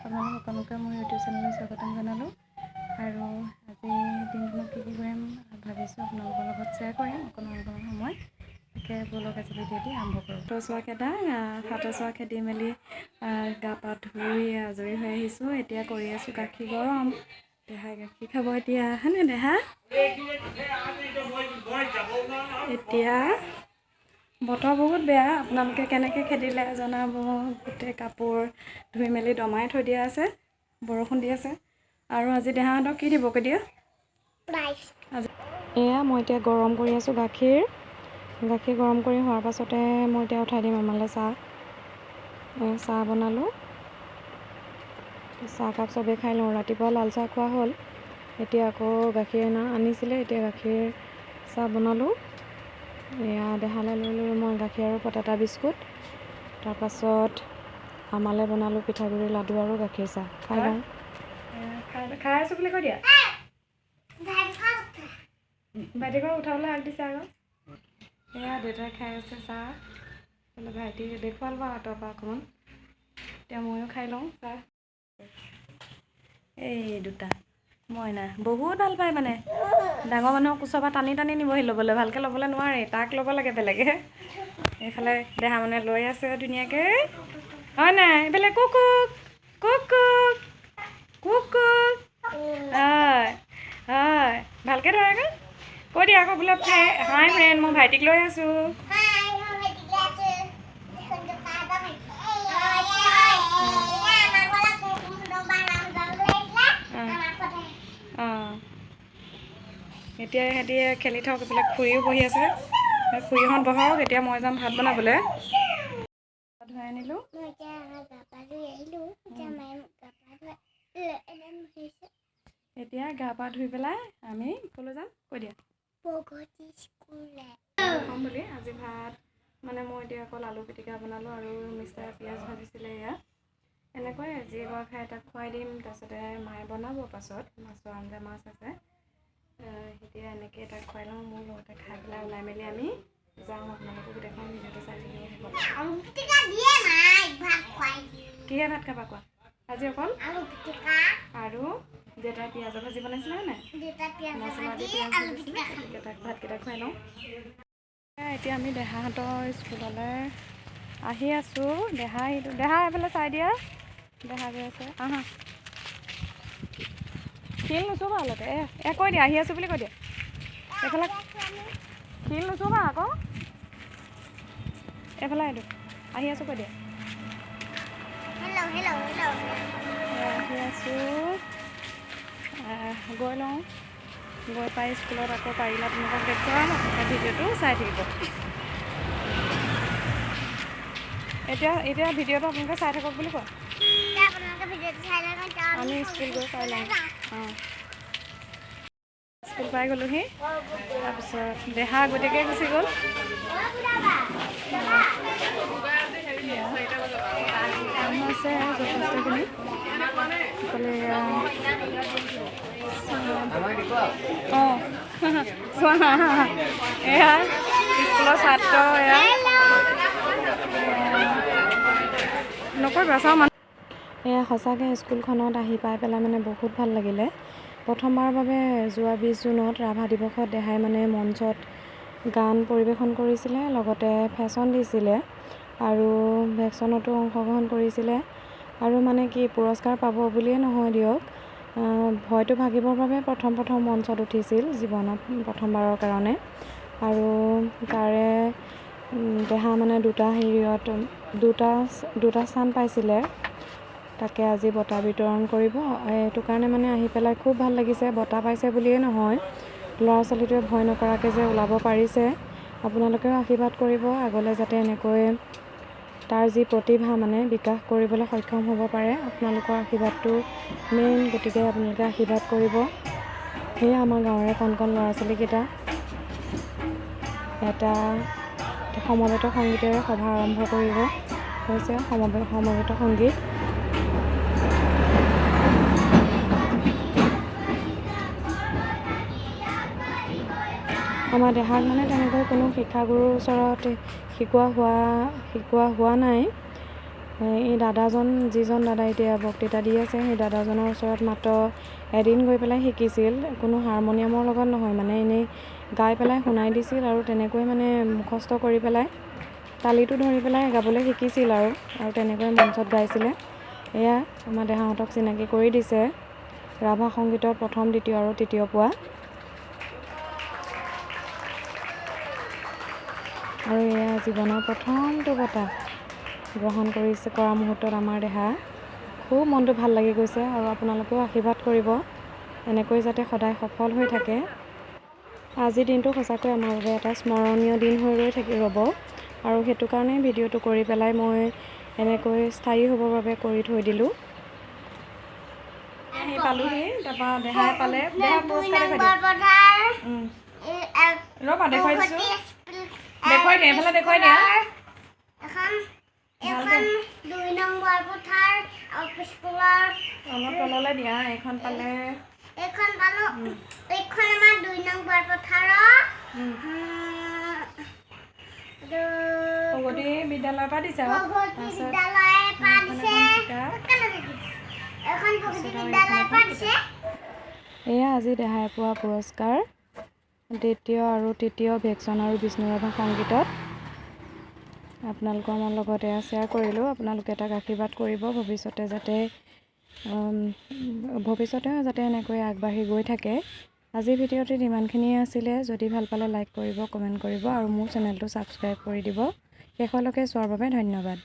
আপোনালোক সকলোকে মোৰ ইউটিউব চেনেললৈ স্বাগতম জনালোঁ। আৰু আজি দিনখনত কি কৰিম ভাবিছোঁ আপোনালোকৰ লগত শ্বেয়াৰ কৰিম অকণমান সময়। তাকে ব'লক আজি ভিডিঅ'টি আৰম্ভ কৰোঁ। হাতৰ চোৱা খেদি মেলি গা পা ধুই আজৰি হৈ আহিছোঁ। এতিয়া কৰি আছোঁ গাখীৰ গৰম। দেহাই গাখীৰ খাব এতিয়া, হয়নে দেহা? এতিয়া বতৰ বহুত বেয়া, আপোনালোকে কেনেকৈ খেদিলে জনাব। গোটেই কাপোৰ ধুই মেলি দমাই থৈ দিয়া আছে, বৰষুণ দি আছে। আৰু আজি দেহাহঁতক কি দিবগৈ দিয়া? এয়া মই এতিয়া গৰম কৰি আছোঁ গাখীৰ গৰম কৰি হোৱাৰ পাছতে মই এতিয়া উঠাই দিম আমালৈ চাহ বনালোঁ। চাহকাপ চবেই খাই লওঁ। ৰাতিপুৱা লাল চাহ খোৱা হ'ল, এতিয়া আকৌ গাখীৰ আনিছিলে, এতিয়া গাখীৰ চাহ বনালোঁ। এয়া দেহালৈ লৈ মই গাখীৰ আৰু পটেটা বিস্কুট, তাৰপাছত আমালৈ বনালোঁ পিঠাগুড়ি লাডু আৰু গাখীৰ চাহ। খাই লওঁ। খাই আছোঁ বুলি কৈ দিয়া। ভাইটিক উঠাবলৈ আগ দিছে আকৌ। এয়া দেউতাই খাই আছে চাহ, ভাইটি দেখুৱাল বাৰু আঁতৰ পৰা অকণমান। এতিয়া ময়ো খাই লওঁ চাহ। এই দুটা মইনা বহুত ভাল পায় মানে, ডাঙৰ মানুহক কোচৰ পৰা টানি টানি নিবহি ল'বলৈ, ভালকৈ ল'বলৈ নোৱাৰে, তাক ল'ব লাগে বেলেগে। এইফালে দেহা মানে লৈ আছে ধুনীয়াকৈ, হয় নাই? এইফালে কুকুক কুকুক কুকুক, হয় হয়, ভালকৈ ধৰে আকৌ। কৈ দিয়া আকৌ বোলে হাই ফ্ৰেণ্ড, মই ভাইটিক লৈ আছোঁ। এতিয়া সিহঁতি খেলি থাকক, এইবিলাক খুৰীও বহি আছে। খুৰীহঁত বহক, এতিয়া মই যাম ভাত বনাবলৈ। ধুৱাই আনিলোঁ। এতিয়া গা পা ধুই পেলাই আমি ক'লৈ যাম কৈ দিয়া। খাম বুলি আজি ভাত মানে মই এতিয়া অকল আলু পিটিকা বনালোঁ আৰু মিষ্টাৰ পিঁয়াজ ভাজিছিলে। এয়া এনেকৈ যি এবাৰ খাই তাক খুৱাই দিম, তাৰপিছতে মায়ে বনাব পাছত মাছৰ আঞ্জা, মাছ আছে। এতিয়া এনেকৈ তাক খুৱাই লওঁ, মোৰ লগতে খাই পেলাই ওলাই মেলি আমি যাওঁ। আপোনালোকক দেখাম, ভিডিঅ'টো চাই থাকিব। কিহে ভাত খাবা কোৱা? আজি অকল আৰু দেউতাই পিঁয়াজৰ ভাজি বনাইছিলে নাই, মছলা দি পিঁয়াজ ভাজিছিলে। তাক ভাতকেইটা খুৱাই লওঁ। এতিয়া আমি দেহাহঁতৰ স্কুললৈ আহি আছোঁ। দেহা এইফালে চাই দিয়া, দেহা গৈ আছে। আহা শিল নুচুবা অলপ, কৈ দিয়া আহি আছোঁ বুলি কৈ দিয়া। এইফালে শিল নুচুবা আকৌ, এইফালে এইটো আহি আছোঁ কৈ দিয়া। আহি আছোঁ, গৈ লওঁ। গৈ পাই স্কুলত আকৌ পাৰিলে আপোনালোকক দেখুৱাম, ভিডিঅ'টো চাই থাকিব। এতিয়া ভিডিঅ'টো আপোনালোকে চাই থাকক বুলি কোৱা। আমি স্কুল গৈ পাই লওঁ। স্কুল পাই গ'লোহি, তাৰপিছত দেহা আগতীয়াকৈ গুচি গ'ল। আছে যথেষ্টখিনি। সকলে এয়া স্কুলৰ ছাত্ৰ, এয়া নকৰিবা চাওঁ মানুহ। এয়া সঁচাকৈ স্কুলখনত আহি পাই পেলাই মানে বহুত ভাল লাগিলে। প্ৰথমবাৰৰ বাবে যোৱা 20 জুনত ৰাভা দিৱসত দেহাই মানে মঞ্চত গান পৰিৱেশন কৰিছিলে, লগতে ফেশ্বন দিছিলে আৰু ভেকশ্যনতো অংশগ্ৰহণ কৰিছিলে। আৰু মানে কি পুৰস্কাৰ পাব বুলিয়ে নহয় দিয়ক, ভয়টো ভাগিবৰ বাবে প্ৰথম মঞ্চত উঠিছিল জীৱনত প্ৰথমবাৰৰ কাৰণে। আৰু তাৰে দেহা মানে দুটা স্থান পাইছিলে। তাকে আজি বঁটা বিতৰণ কৰিব, এইটো কাৰণে মানে আহি পেলাই খুব ভাল লাগিছে। বঁটা পাইছে বুলিয়ে নহয়, ল'ৰা ছোৱালীটোৱে ভয় নকৰাকৈ যে ওলাব পাৰিছে। আপোনালোকেও আশীৰ্বাদ কৰিব, আগলৈ যাতে এনেকৈ তাৰ যি প্ৰতিভা মানে বিকাশ কৰিবলৈ সক্ষম হ'ব পাৰে। আপোনালোকৰ আশীৰ্বাদটো মেইন, গতিকে আপোনালোকে আশীৰ্বাদ কৰিব। সেয়া আমাৰ গাঁৱৰে কণ ল'ৰা ছোৱালীকেইটা এটা সমবেত সংগীতেৰে সভা আৰম্ভ কৰিব হৈছে। সমবেত সংগীত আমাৰ দেহাক মানে তেনেকৈ কোনো শিক্ষাগুৰুৰ ওচৰত শিকোৱা হোৱা নাই। এই দাদাজন যিজন দাদা এতিয়া বক্তৃতা দি আছে সেই দাদাজনৰ ওচৰত মাত্ৰ এদিন গৈ পেলাই শিকিছিল, কোনো হাৰমনিয়ামৰ লগত নহয়, মানে এনেই গাই পেলাই শুনাই দিছিল আৰু তেনেকৈ মানে মুখস্থ কৰি পেলাই তালিটো ধৰি পেলাই গাবলৈ শিকিছিল আৰু তেনেকৈ মঞ্চত গাইছিলে। এয়া আমাৰ দেহাহঁতক চিনাকি কৰি দিছে ৰাভা সংগীতৰ প্ৰথম, দ্বিতীয় আৰু তৃতীয় পোৱা। আৰু এয়া জীৱনৰ প্ৰথমটো বঁটা গ্ৰহণ কৰা মুহূৰ্তত আমাৰ দেহা খুব মনটো ভাল লাগি গৈছে। আৰু আপোনালোকেও আশীৰ্বাদ কৰিব এনেকৈ যাতে সদায় সফল হৈ থাকে। আজিৰ দিনটো সঁচাকৈ আমাৰ বাবে এটা স্মৰণীয় দিন হৈ ৰ'ব আৰু সেইটো কাৰণে ভিডিঅ'টো কৰি পেলাই মই এনেকৈ স্থায়ী হ'বৰ বাবে কৰি থৈ দিলোঁ। পালোহি, তাৰপৰা দেহাই পালে, দেহা পুৰস্কাৰ ৰ'বা দেখুৱাই দিছোঁ, দেখুৱাই দিয়া, এইফালে দেখুৱাই দিয়া। অলপ তললৈ দিয়া, এইখন পালে, এইখন পালোঁ, এইখন আমাৰ 2 নং বৰপথাৰৰ প্ৰগতি বিদ্যালয়ৰ পৰা দিছে আৰু এয়া আজি দেহাই পোৱা পুৰস্কাৰ, দ্বিতীয় আৰু তৃতীয় ভেকচন আৰু বিষ্ণু ৰাভা সংগীতত। আপোনালোকৰ মোৰ লগত এয়া শ্বেয়াৰ কৰিলোঁ। আপোনালোকে তাক আশীৰ্বাদ কৰিব ভৱিষ্যতেও যাতে এনেকৈ আগবাঢ়ি গৈ থাকে। আজিৰ ভিডিঅ'টিত ইমানখিনিয়ে আছিলে। যদি ভাল পালে লাইক কৰিব, কমেণ্ট কৰিব আৰু মোৰ চেনেলটো ছাবস্ক্ৰাইব কৰি দিব। শেষলৈকে চোৱাৰ বাবে ধন্যবাদ।